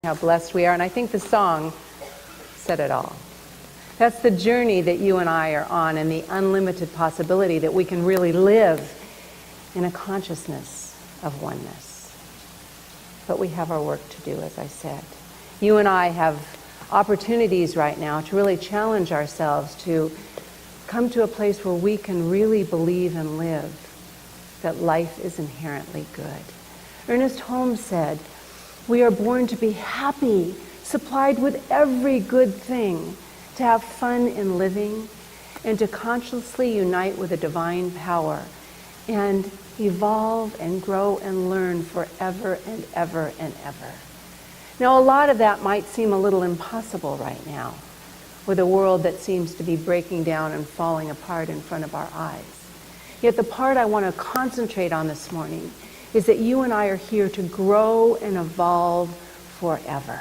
How blessed we are, and I think the song said it all. That's the journey that you and I are on, and the unlimited possibility that we can really live in a consciousness of oneness. But we have our work to do, as I said. You and I have opportunities right now to really challenge ourselves to come to a place where we can really believe and live that life is inherently good. Ernest Holmes said, "We are born to be happy, supplied with every good thing, to have fun in living, and to consciously unite with a divine power, and evolve and grow and learn forever and ever and ever." Now, a lot of that might seem a little impossible right now, with a world that seems to be breaking down and falling apart in front of our eyes. Yet the part I want to concentrate on this morning is that you and I are here to grow and evolve forever.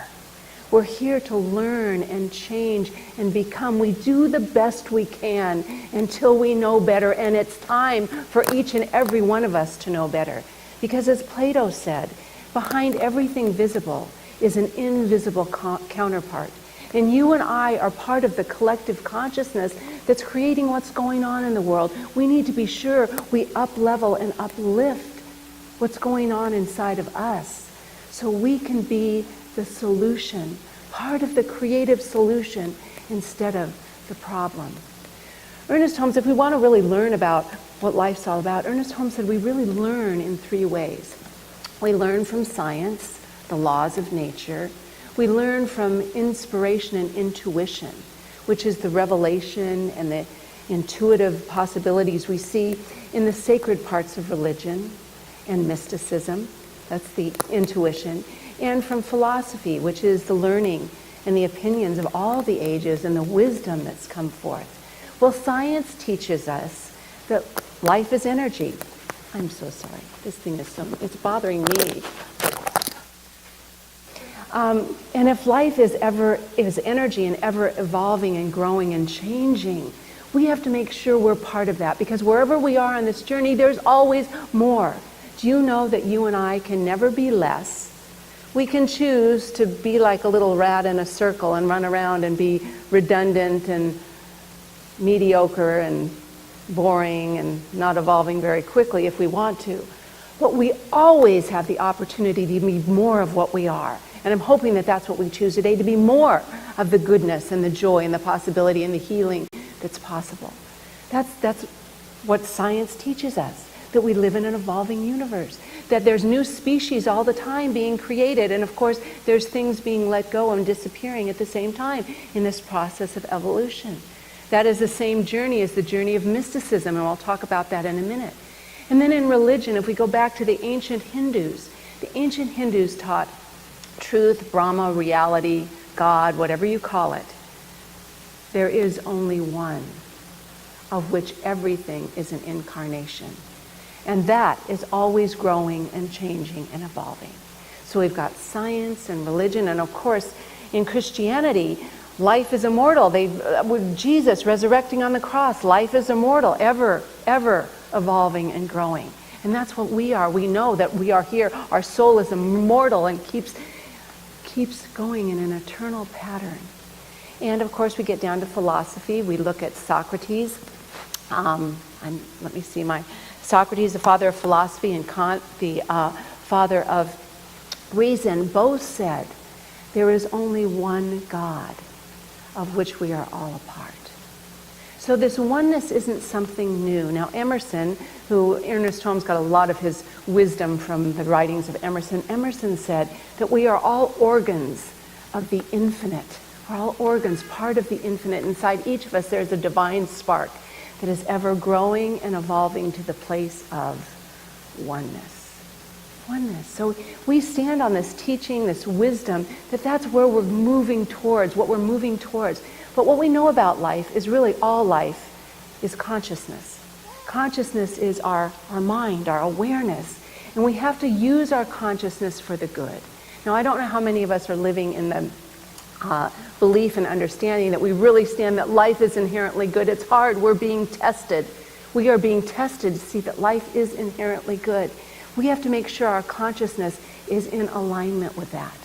We're here to learn and change and become. We do the best we can until we know better, and it's time for each and every one of us to know better. Because as Plato said, behind everything visible is an invisible counterpart. And you and I are part of the collective consciousness that's creating what's going on in the world. We need to be sure we up-level and uplift what's going on inside of us, so we can be the solution, part of the creative solution instead of the problem. Ernest Holmes, if we want to really learn about what life's all about, Ernest Holmes said we really learn in three ways. We learn from science, the laws of nature. We learn from inspiration and intuition, which is the revelation and the intuitive possibilities we see in the sacred parts of religion and mysticism. That's the intuition. And from philosophy, which is the learning and the opinions of all the ages and the wisdom that's come forth. Well, science teaches us that life is energy. I'm so sorry. This thing is it's bothering me. And if life is energy and ever evolving and growing and changing, we have to make sure we're part of that, because wherever we are on this journey, there's always more. Do you know that you and I can never be less? We can choose to be like a little rat in a circle and run around and be redundant and mediocre and boring and not evolving very quickly if we want to. But we always have the opportunity to be more of what we are. And I'm hoping that that's what we choose today, to be more of the goodness and the joy and the possibility and the healing that's possible. That's what science teaches us, that we live in an evolving universe, that there's new species all the time being created, and of course there's things being let go and disappearing at the same time in this process of evolution. That is the same journey as the journey of mysticism, and I'll talk about that in a minute. And then in religion, if we go back to the ancient Hindus taught truth, Brahma, reality, God, whatever you call it. There is only one, of which everything is an incarnation. And that is always growing and changing and evolving. So we've got science and religion, and of course, in Christianity, life is immortal. With Jesus resurrecting on the cross, life is immortal, ever, ever evolving and growing. And that's what we are. We know that we are here. Our soul is immortal and keeps going in an eternal pattern. And of course, we get down to philosophy. We look at Socrates. Let me see Socrates, the father of philosophy, and Kant, the father of reason, both said there is only one God of which we are all a part. So this oneness isn't something new. Now Emerson, Ernest Holmes got a lot of his wisdom from the writings of Emerson. Emerson said that we are all organs of the infinite. We're all organs, part of the infinite. Inside each of us there's a divine spark that is ever growing and evolving to the place of oneness. Oneness. So we stand on this teaching, this wisdom, that's where we're moving towards, what we're moving towards. But what we know about life is really all life is consciousness. Consciousness is our mind, our awareness. And we have to use our consciousness for the good. Now, I don't know how many of us are living in the belief and understanding that we really stand that life is inherently good. It's hard. We're being tested. We are being tested to see that life is inherently good. We have to make sure our consciousness is in alignment with that.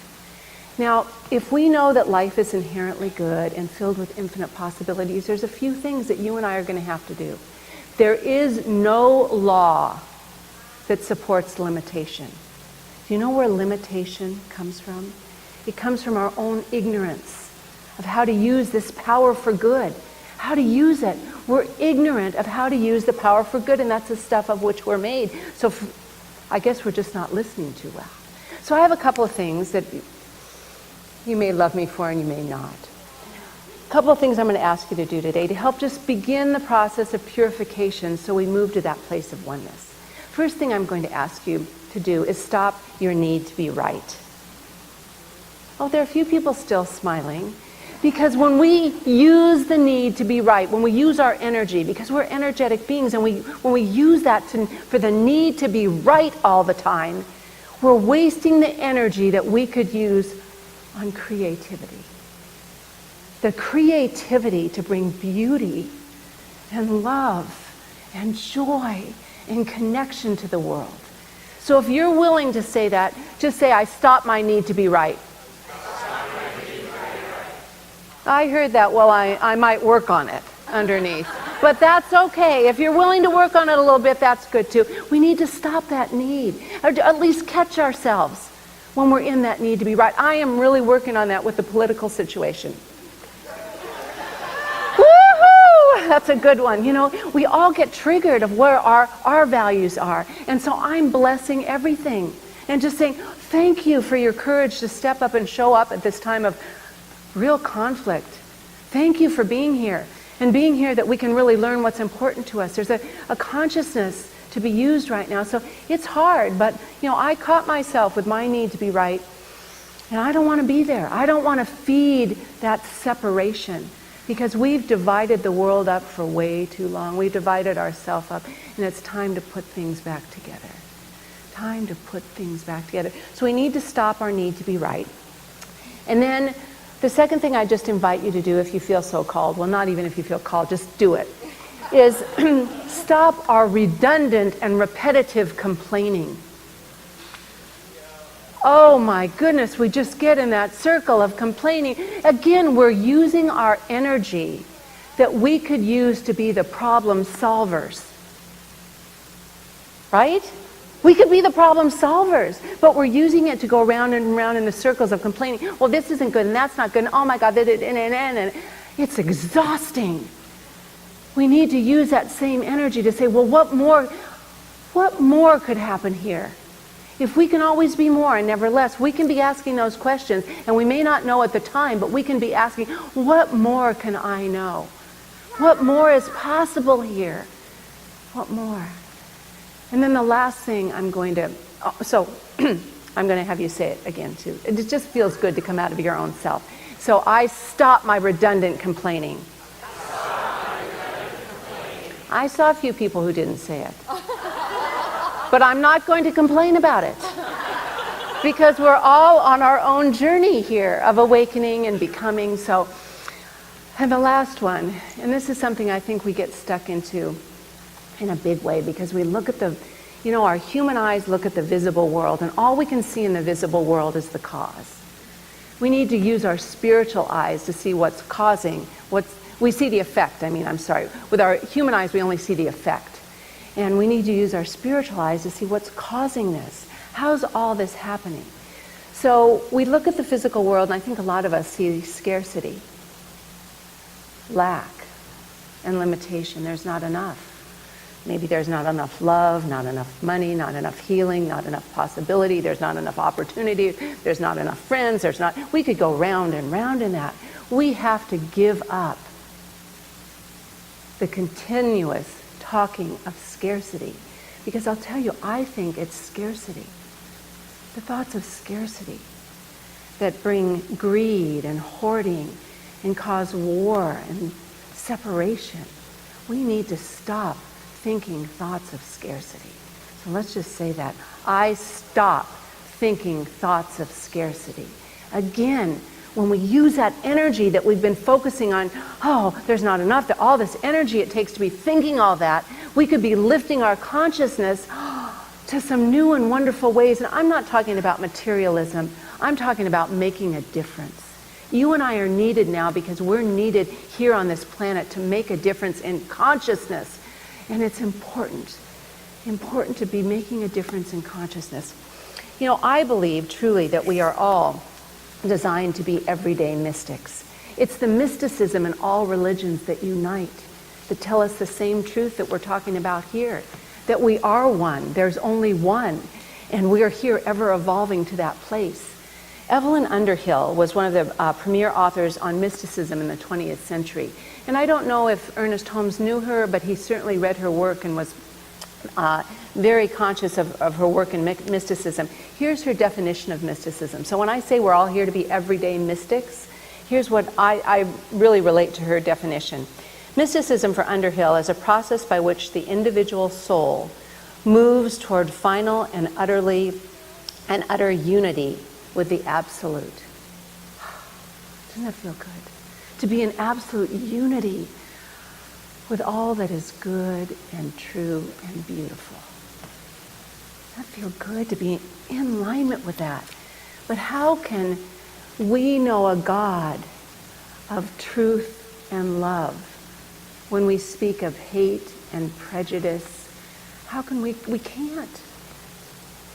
Now, if we know that life is inherently good and filled with infinite possibilities, there's a few things that you and I are going to have to do. There is no law that supports limitation. Do you know where limitation comes from? It comes from our own ignorance of how to use this power for good, how to use it. We're ignorant of how to use the power for good, and that's the stuff of which we're made. So I guess we're just not listening too well. So I have a couple of things that you may love me for and you may not. A couple of things I'm going to ask you to do today to help just begin the process of purification so we move to that place of oneness. First thing I'm going to ask you to do is stop your need to be right. Oh, there are a few people still smiling, because when we use the need to be right, when we use our energy, because we're energetic beings, and when we use that for the need to be right all the time, we're wasting the energy that we could use on creativity. The creativity to bring beauty and love and joy and connection to the world. So if you're willing to say that, just say, I stop my need to be right. I heard that. Well, I might work on it underneath. But that's okay. If you're willing to work on it a little bit, that's good too. We need to stop that need, or at least catch ourselves when we're in that need to be right. I am really working on that with the political situation. Woohoo! That's a good one. You know, we all get triggered of where our values are. And so I'm blessing everything and just saying, thank you for your courage to step up and show up at this time of real conflict. Thank you for being here, and being here that we can really learn what's important to us. There's a consciousness to be used right now. So it's hard, but you know, I caught myself with my need to be right, and I don't want to be there. I don't want to feed that separation, because we've divided the world up for way too long. We've divided ourselves up, and it's time to put things back together. Time to put things back together. So we need to stop our need to be right. And then the second thing I just invite you to do, if you feel so called, well, not even if you feel called, just do it, is stop our redundant and repetitive complaining. Oh my goodness, we just get in that circle of complaining. Again, we're using our energy that we could use to be the problem solvers. Right? We could be the problem solvers, but we're using it to go round and round in the circles of complaining. Well, this isn't good, and that's not good, and oh my God, and it's exhausting. We need to use that same energy to say, well, what more could happen here? If we can always be more and never less, we can be asking those questions, and we may not know at the time, but we can be asking, what more can I know? What more is possible here? What more? And then the last thing I'm going to have you say it again too. It just feels good to come out of your own self. So I stop my redundant complaining. I saw a few people who didn't say it. But I'm not going to complain about it. Because we're all on our own journey here of awakening and becoming. So, and the last one, and this is something I think we get stuck into in a big way, because we look at our human eyes look at the visible world, and all we can see in the visible world is the cause. We need to use our spiritual eyes to see what's causing, we see the effect, With our human eyes, we only see the effect. And we need to use our spiritual eyes to see what's causing this. How's all this happening? So we look at the physical world, and I think a lot of us see scarcity, lack, and limitation. There's not enough. Maybe there's not enough love, not enough money, not enough healing, not enough possibility, there's not enough opportunity, there's not enough friends, we could go round and round in that. We have to give up the continuous talking of scarcity, because I'll tell you, I think it's scarcity. The thoughts of scarcity that bring greed and hoarding and cause war and separation. We need to stop thinking thoughts of scarcity. So let's just say that. I stop thinking thoughts of scarcity. Again, when we use that energy that we've been focusing on, oh, there's not enough, all this energy it takes to be thinking all that, we could be lifting our consciousness to some new and wonderful ways. And I'm not talking about materialism. I'm talking about making a difference. You and I are needed now because we're needed here on this planet to make a difference in consciousness. And it's important to be making a difference in consciousness. You know, I believe truly that we are all designed to be everyday mystics. It's the mysticism in all religions that unite, that tell us the same truth that we're talking about here, that we are one, there's only one, and we are here ever evolving to that place. Evelyn Underhill was one of the premier authors on mysticism in the 20th century. And I don't know if Ernest Holmes knew her, but he certainly read her work and was very conscious of her work in mysticism. Here's her definition of mysticism. So when I say we're all here to be everyday mystics, here's what I really relate to her definition. Mysticism for Underhill is a process by which the individual soul moves toward final and utter unity with the absolute. Doesn't that feel good? To be in absolute unity with all that is good and true and beautiful. Doesn't that feel good to be in alignment with that? But how can we know a God of truth and love when we speak of hate and prejudice? How can we can't.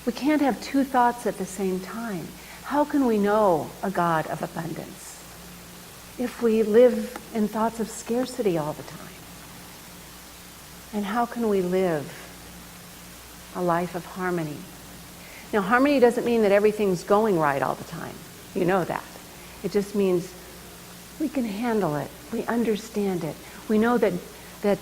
We can't have two thoughts at the same time. How can we know a God of abundance if we live in thoughts of scarcity all the time? And how can we live a life of harmony? Now, harmony doesn't mean that everything's going right all the time. You know that. It just means we can handle it. We understand it. We know that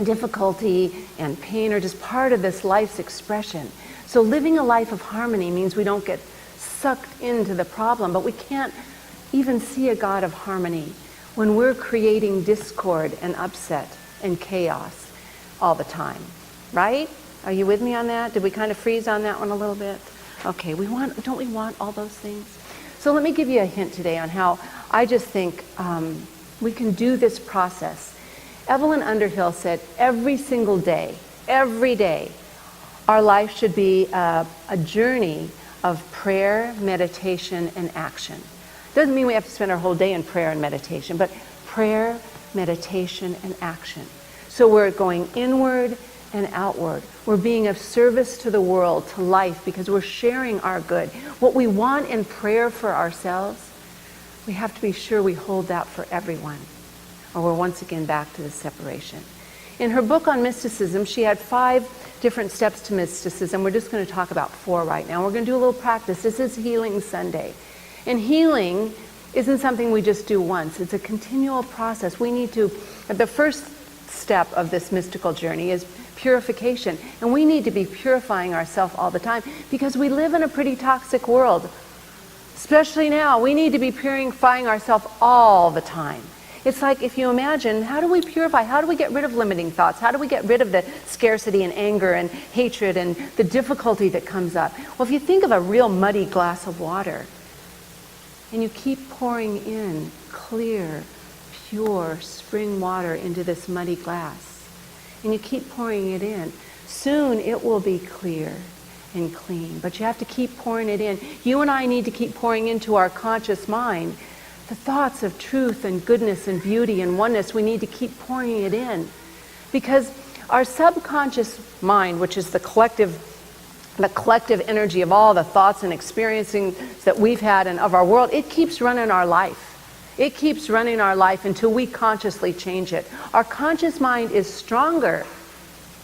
difficulty and pain are just part of this life's expression. So living a life of harmony means we don't get sucked into the problem, but we can't even see a God of harmony when we're creating discord and upset and chaos all the time, right? Are you with me on that? Did we kind of freeze on that one a little bit? Okay, don't we want all those things? So let me give you a hint today on how I just think we can do this process. Evelyn Underhill said every single day, every day, our life should be a journey of prayer, meditation, and action. Doesn't mean we have to spend our whole day in prayer and meditation, but prayer, meditation, and action. So we're going inward and outward. We're being of service to the world, to life, because we're sharing our good. What we want in prayer for ourselves, we have to be sure we hold that for everyone, or we're once again back to the separation. In her book on mysticism, she had 5 different steps to mysticism. We're just going to talk about 4 right now. We're going to do a little practice. This is Healing Sunday. And healing isn't something we just do once. It's a continual process. We need to, the first step of this mystical journey is purification. And we need to be purifying ourselves all the time because we live in a pretty toxic world. Especially now, we need to be purifying ourselves all the time. It's like, if you imagine, how do we purify? How do we get rid of limiting thoughts? How do we get rid of the scarcity and anger and hatred and the difficulty that comes up? Well, if you think of a real muddy glass of water, and you keep pouring in clear, pure spring water into this muddy glass, and you keep pouring it in, soon it will be clear and clean. But you have to keep pouring it in. You and I need to keep pouring into our conscious mind the thoughts of truth and goodness and beauty and oneness. We need to keep pouring it in because our subconscious mind, which is the collective energy of all the thoughts and experiencing that we've had and of our world, it keeps running our life. It keeps running our life until we consciously change it. Our conscious mind is stronger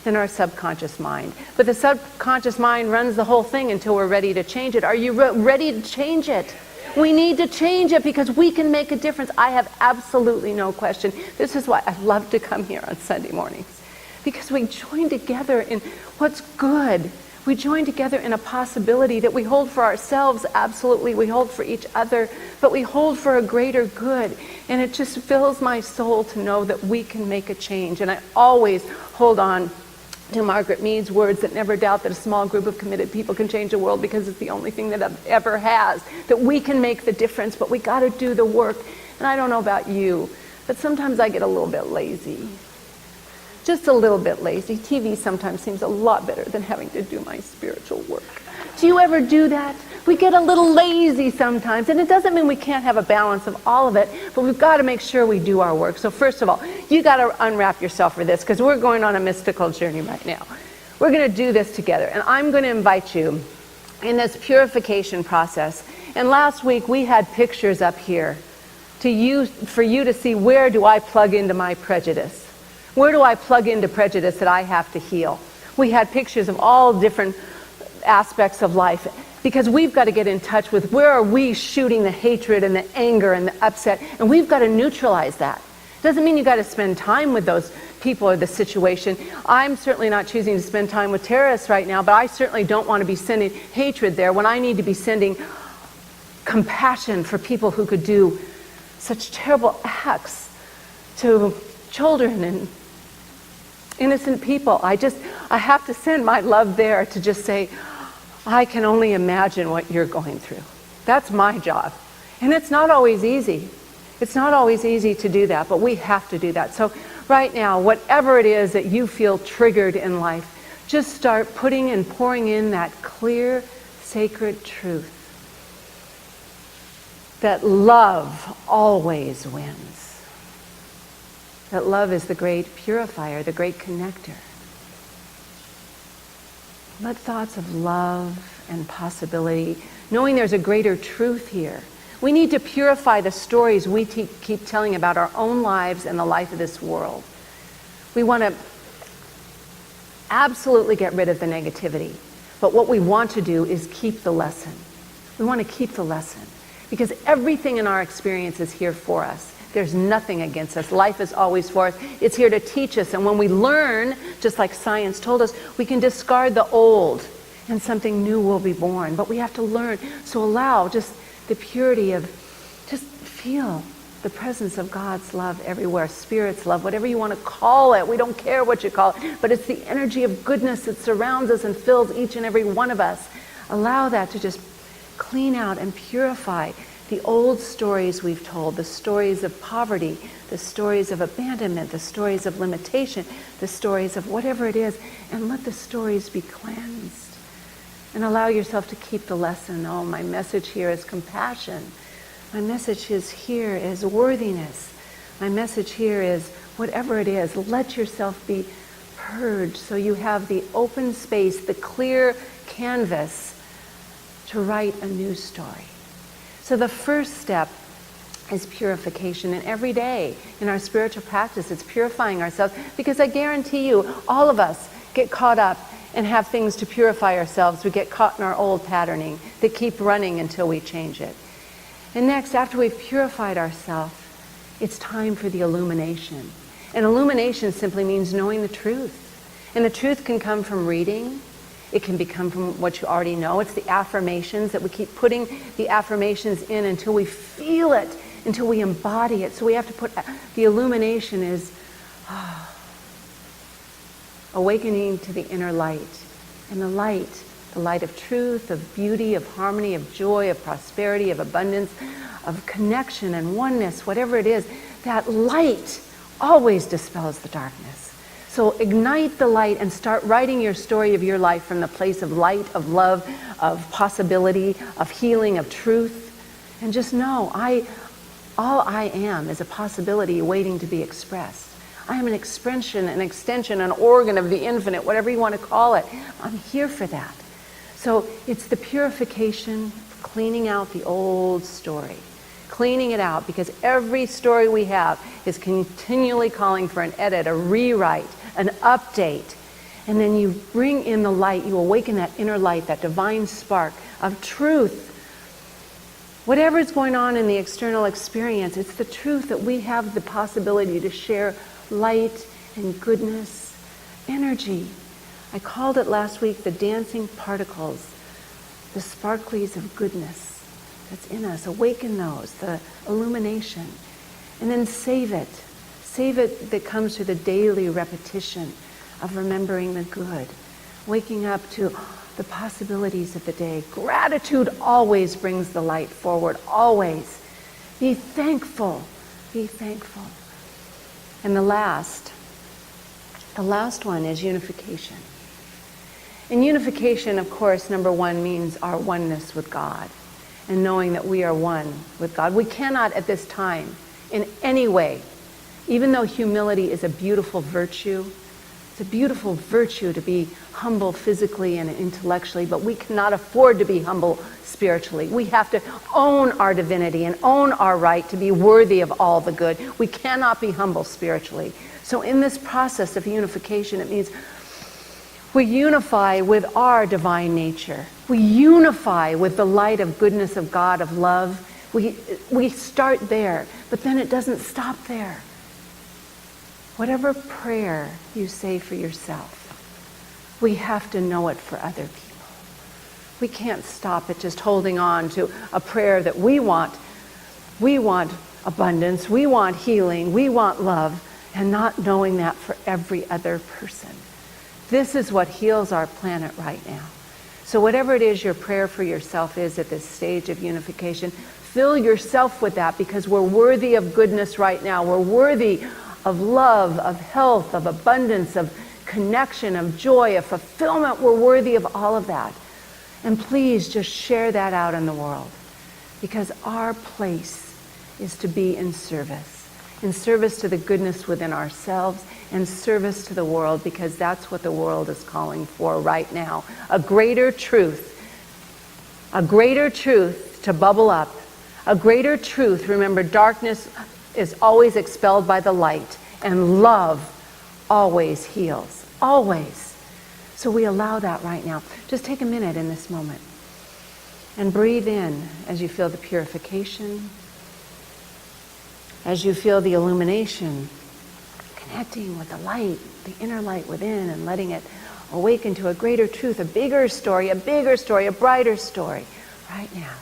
than our subconscious mind, but the subconscious mind runs the whole thing until we're ready to change it. Are you ready to change it? We need to change it because we can make a difference. I have absolutely no question. This is why I love to come here on Sunday mornings, because we join together in what's good. We join together in a possibility that we hold for ourselves, absolutely, we hold for each other, but we hold for a greater good. And it just fills my soul to know that we can make a change. And I always hold on to Margaret Mead's words that never doubt that a small group of committed people can change the world because it's the only thing that it ever has, that we can make the difference, but we got to do the work. And I don't know about you, but sometimes I get a little bit lazy. just a little bit lazy. TV sometimes seems a lot better than having to do my spiritual work. Do you ever do that? We get a little lazy sometimes, and it doesn't mean we can't have a balance of all of it, but we've got to make sure we do our work. So first of all, you got to unwrap yourself for this, because we're going on a mystical journey right now. We're going to do this together, and I'm going to invite you in this purification process. And last week we had pictures up here for you to see, where do I plug into my prejudice? Where do I plug into prejudice that I have to heal? We had pictures of all different aspects of life, because we've got to get in touch with where are we shooting the hatred and the anger and the upset, and we've got to neutralize that. Doesn't mean you got to spend time with those people or the situation. I'm certainly not choosing to spend time with terrorists right now, but I certainly don't want to be sending hatred there when I need to be sending compassion for people who could do such terrible acts to children and innocent people. I have to send my love there to just say, I can only imagine what you're going through. That's my job. And it's not always easy. It's not always easy to do that, but we have to do that. So right now, whatever it is that you feel triggered in life, just start putting and pouring in that clear, sacred truth that love always wins. That love is the great purifier, the great connector. Let thoughts of love and possibility, knowing there's a greater truth here. We need to purify the stories we keep telling about our own lives and the life of this world. We want to absolutely get rid of the negativity. But what we want to do is keep the lesson. We want to keep the lesson. Because everything in our experience is here for us. There's nothing against us. Life is always for us. It's here to teach us. And when we learn, just like science told us, we can discard the old and something new will be born. But we have to learn. So allow just the purity of, just feel the presence of God's love everywhere, Spirit's love, whatever you want to call it. We don't care what you call it, but it's the energy of goodness that surrounds us and fills each and every one of us. Allow that to just clean out and purify the old stories we've told, the stories of poverty, the stories of abandonment, the stories of limitation, the stories of whatever it is, and let the stories be cleansed. And allow yourself to keep the lesson. Oh, my message here is compassion. My message here is worthiness. My message here is whatever it is. Let yourself be purged so you have the open space, the clear canvas to write a new story. So the first step is purification. And every day in our spiritual practice, it's purifying ourselves, because I guarantee you, all of us get caught up and have things to purify ourselves. We get caught in our old patterning that keep running until we change it. And next, after we've purified ourselves, it's time for the illumination. And illumination simply means knowing the truth. And the truth can come from reading. It can become from what you already know. It's the affirmations that we keep putting the affirmations in until we feel it, until we embody it. So we have to put, the illumination is awakening to the inner light. And the light of truth, of beauty, of harmony, of joy, of prosperity, of abundance, of connection and oneness, whatever it is, that light always dispels the darkness. So ignite the light and start writing your story of your life from the place of light, of love, of possibility, of healing, of truth. And just know, all I am is a possibility waiting to be expressed. I am an expression, an extension, an organ of the infinite, whatever you want to call it. I'm here for that. So it's the purification, cleaning out the old story. Cleaning it out, because every story we have is continually calling for an edit, a rewrite, an update. And then you bring in the light, you awaken that inner light, that divine spark of truth. Whatever is going on in the external experience, it's the truth that we have the possibility to share light and goodness, energy. I called it last week the dancing particles, the sparklies of goodness that's in us. Awaken those, the illumination. And then save it. Save it that comes through the daily repetition of remembering the good. Waking up to the possibilities of the day. Gratitude always brings the light forward, always. Be thankful. Be thankful. And the last The last one is unification. And unification, of course, number one, means our oneness with God and knowing that we are one with God. We cannot at this time in any way, even though humility is a beautiful virtue, it's a beautiful virtue to be humble physically and intellectually, but we cannot afford to be humble spiritually. We have to own our divinity and own our right to be worthy of all the good. We cannot be humble spiritually. So in this process of unification, it means we unify with our divine nature. We unify with the light of goodness of God, of love. We start there, but then it doesn't stop there. Whatever prayer you say for yourself, we have to know it for other people. We can't stop at just holding on to a prayer that we want. We want abundance, we want healing, we want love, and not knowing that for every other person. This is what heals our planet right now. So whatever it is your prayer for yourself is at this stage of unification, fill yourself with that, because we're worthy of goodness right now. We're worthy of love, of health, of abundance, of connection, of joy, of fulfillment. We're worthy of all of that. And please just share that out in the world, because our place is to be in service to the goodness within ourselves, and service to the world, because that's what the world is calling for right now. A greater truth to bubble up, a greater truth. Remember, darkness is always expelled by the light, and love always heals, always. So we allow that right now. Just take a minute in this moment and breathe in as you feel the purification, as you feel the illumination, connecting with the light, the inner light within, and letting it awaken to a greater truth, a bigger story, a brighter story right now.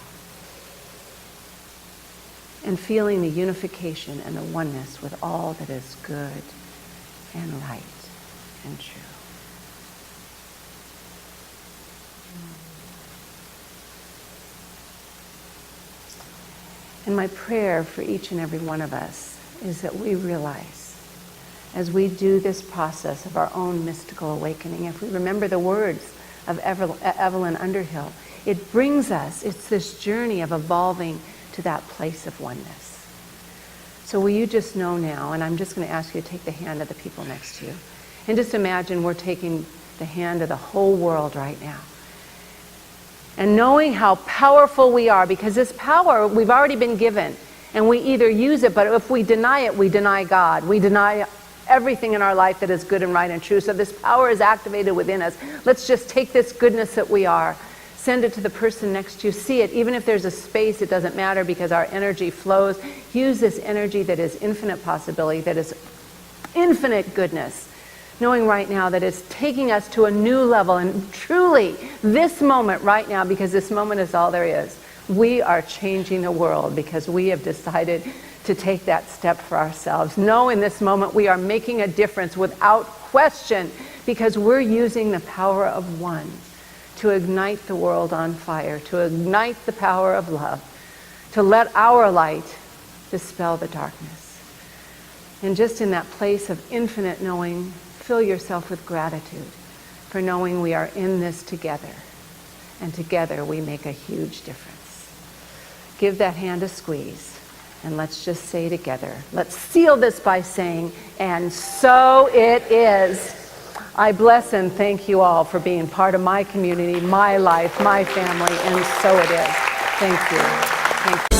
And feeling the unification and the oneness with all that is good and right and true. And my prayer for each and every one of us is that we realize, as we do this process of our own mystical awakening, if we remember the words of Evelyn Underhill, it brings us, it's this journey of evolving to that place of oneness. So will you just know now, and I'm just going to ask you to take the hand of the people next to you, and just imagine we're taking the hand of the whole world right now. And knowing how powerful we are, because this power we've already been given, and we either use it, but if we deny it, we deny God. We deny everything in our life that is good and right and true. So this power is activated within us. Let's just take this goodness that we are, send it to the person next to you. See it, even if there's a space, it doesn't matter, because our energy flows. Use this energy that is infinite possibility, that is infinite goodness, knowing right now that it's taking us to a new level. And truly, this moment right now, because this moment is all there is, we are changing the world, because we have decided to take that step for ourselves. Know in this moment we are making a difference without question, because we're using the power of one to ignite the world on fire, to ignite the power of love, to let our light dispel the darkness. And just in that place of infinite knowing, fill yourself with gratitude for knowing we are in this together, and together we make a huge difference. Give that hand a squeeze, and let's just say together, let's seal this by saying, and so it is. I bless and thank you all for being part of my community, my life, my family, and so it is. Thank you. Thank you.